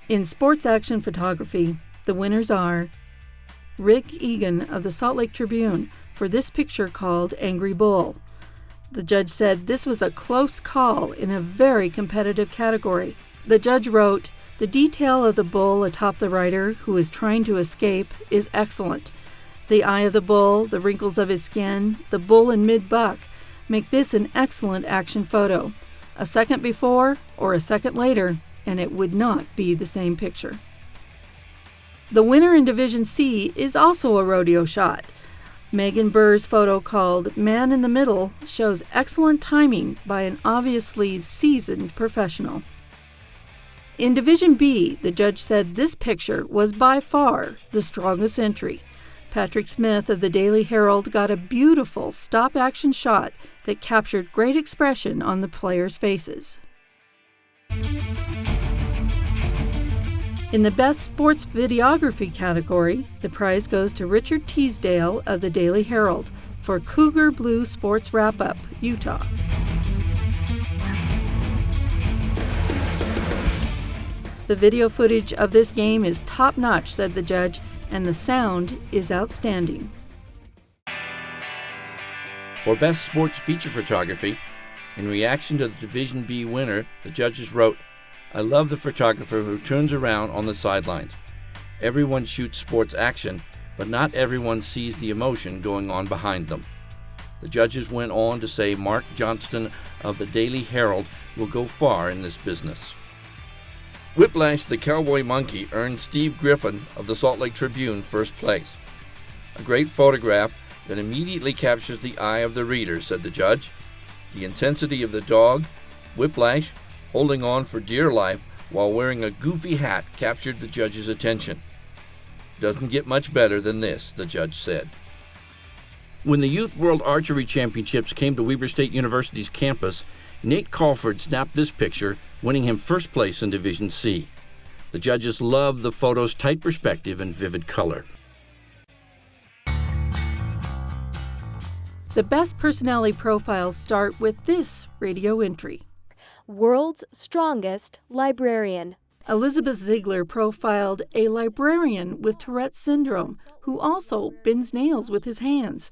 In sports action photography, the winners are Rick Egan of the Salt Lake Tribune for this picture called Angry Bull. The judge said this was a close call in a very competitive category. The judge wrote, "The detail of the bull atop the rider who is trying to escape is excellent. The eye of the bull, the wrinkles of his skin, the bull in mid-buck make this an excellent action photo. A second before or a second later, and it would not be the same picture." The winner in Division C is also a rodeo shot. Megan Burr's photo called Man in the Middle shows excellent timing by an obviously seasoned professional. In Division B, the judge said this picture was by far the strongest entry. Patrick Smith of the Daily Herald got a beautiful stop-action shot that captured great expression on the players' faces. In the Best Sports Videography category, the prize goes to Richard Teasdale of the Daily Herald for Cougar Blue Sports Wrap-Up, Utah. The video footage of this game is top-notch, said the judge, and the sound is outstanding. For Best Sports Feature Photography, in reaction to the Division B winner, the judges wrote, "I love the photographer who turns around on the sidelines. Everyone shoots sports action, but not everyone sees the emotion going on behind them." The judges went on to say Mark Johnston of the Daily Herald will go far in this business. Whiplash the Cowboy Monkey earned Steve Griffin of the Salt Lake Tribune first place. "A great photograph that immediately captures the eye of the reader," said the judge. The intensity of the dog, Whiplash, holding on for dear life while wearing a goofy hat captured the judge's attention. "Doesn't get much better than this," the judge said. When the Youth World Archery Championships came to Weber State University's campus, Nate Crawford snapped this picture, winning him first place in Division C. The judges loved the photo's tight perspective and vivid color. The best personality profiles start with this radio entry. World's Strongest Librarian. Elizabeth Ziegler profiled a librarian with Tourette's syndrome who also bends nails with his hands.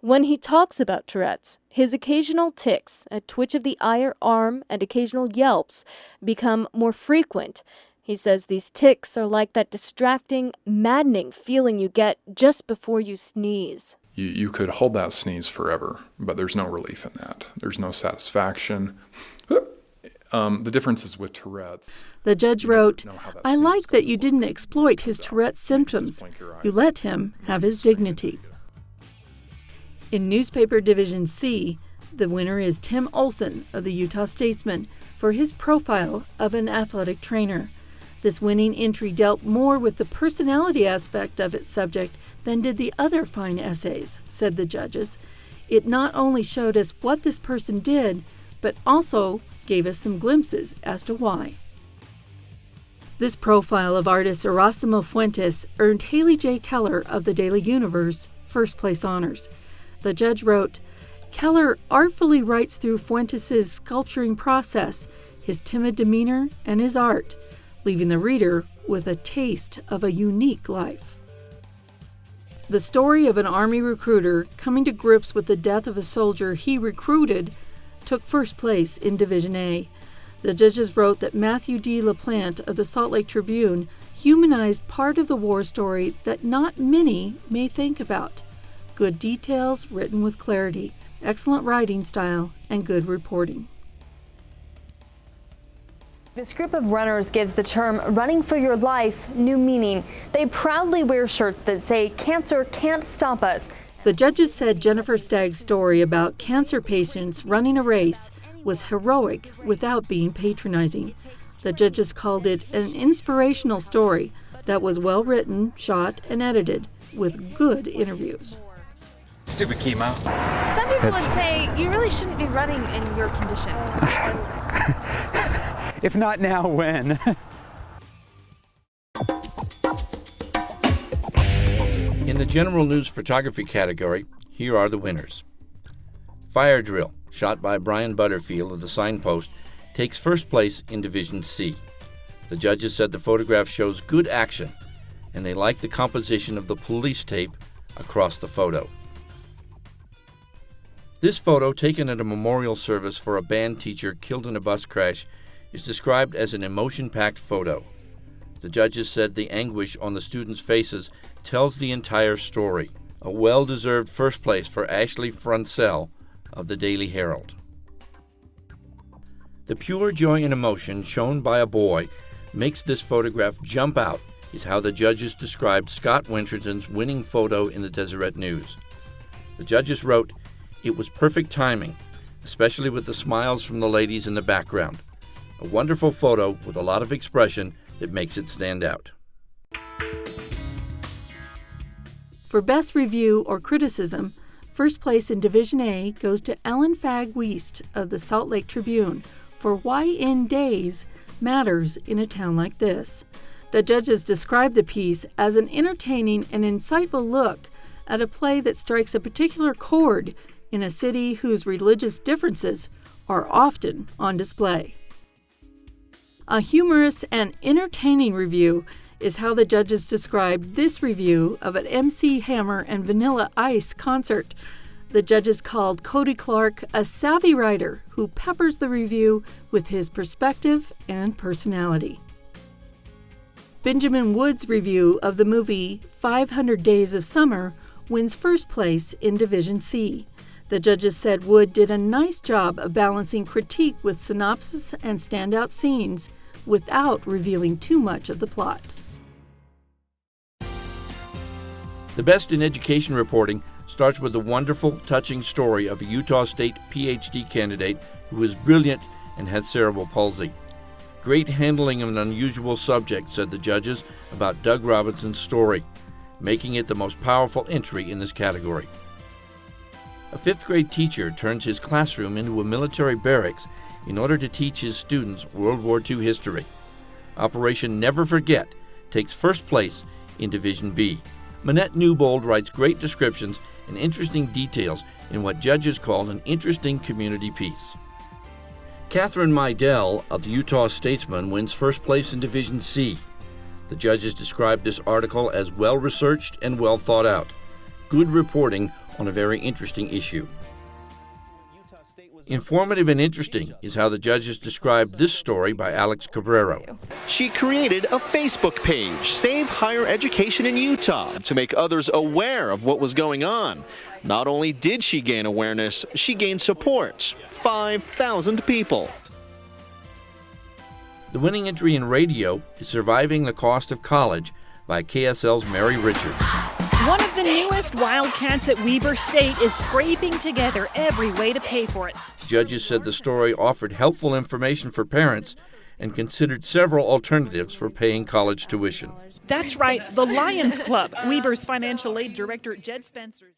When he talks about Tourette's, his occasional tics, a twitch of the eye or arm, and occasional yelps become more frequent. He says these tics are like that distracting, maddening feeling you get just before you sneeze. You could hold that sneeze forever, but there's no relief in that. There's no satisfaction. The difference is with Tourette's. The judge wrote, "I like that you didn't exploit his Tourette's symptoms. You let him have his dignity." In Newspaper Division C, the winner is Tim Olson of the Utah Statesman for his profile of an athletic trainer. This winning entry dealt more with the personality aspect of its subject than did the other fine essays, said the judges. It not only showed us what this person did, but also gave us some glimpses as to why. This profile of artist Erasimo Fuentes earned Haley J. Keller of the Daily Universe first place honors. The judge wrote, "Keller artfully writes through Fuentes' sculpturing process, his timid demeanor, and his art, leaving the reader with a taste of a unique life." The story of an Army recruiter coming to grips with the death of a soldier he recruited took first place in Division A. The judges wrote that Matthew D. LaPlante of the Salt Lake Tribune humanized part of the war story that not many may think about. Good details written with clarity, excellent writing style, and good reporting. This group of runners gives the term running for your life new meaning. They proudly wear shirts that say cancer can't stop us. The judges said Jennifer Stagg's story about cancer patients running a race was heroic without being patronizing. The judges called it an inspirational story that was well written, shot, and edited with good interviews. Stupid chemo. Some people would say you really shouldn't be running in your condition. If not now, when? In the General News Photography category, here are the winners. Fire Drill, shot by Brian Butterfield of the Signpost, takes first place in Division C. The judges said the photograph shows good action, and they liked the composition of the police tape across the photo. This photo, taken at a memorial service for a band teacher killed in a bus crash, is described as an emotion-packed photo. The judges said the anguish on the students' faces tells the entire story. A well-deserved first place for Ashley Frunsell of the Daily Herald. The pure joy and emotion shown by a boy makes this photograph jump out, is how the judges described Scott Winterton's winning photo in the Deseret News. The judges wrote, "It was perfect timing, especially with the smiles from the ladies in the background. A wonderful photo with a lot of expression that makes it stand out." For Best Review or Criticism, first place in Division A goes to Ellen Fag-Wiest of the Salt Lake Tribune for Why in Days Matters in a Town Like This. The judges described the piece as an entertaining and insightful look at a play that strikes a particular chord in a city whose religious differences are often on display. A humorous and entertaining review is how the judges described this review of an MC Hammer and Vanilla Ice concert. The judges called Cody Clark a savvy writer who peppers the review with his perspective and personality. Benjamin Wood's review of the movie 500 Days of Summer wins first place in Division C. The judges said Wood did a nice job of balancing critique with synopsis and standout scenes without revealing too much of the plot. The best in education reporting starts with the wonderful, touching story of a Utah State PhD candidate who is brilliant and has cerebral palsy. Great handling of an unusual subject, said the judges about Doug Robinson's story, making it the most powerful entry in this category. A fifth-grade teacher turns his classroom into a military barracks in order to teach his students World War II history. Operation Never Forget takes first place in Division B. Manette Newbold writes great descriptions and interesting details in what judges called an interesting community piece. Catherine Meidel of the Utah Statesman wins first place in Division C. The judges described this article as well-researched and well thought out. Good reporting on a very interesting issue. Informative and interesting is how the judges described this story by Alex Cabrero. She created a Facebook page, Save Higher Education in Utah, to make others aware of what was going on. Not only did she gain awareness, she gained support. 5,000 people. The winning entry in radio is Surviving the Cost of College by KSL's Mary Richards. One of the newest Wildcats at Weber State is scraping together every way to pay for it. Judges said the story offered helpful information for parents and considered several alternatives for paying college tuition. That's right, the Lions Club. Weber's financial aid director, Jed Spencer.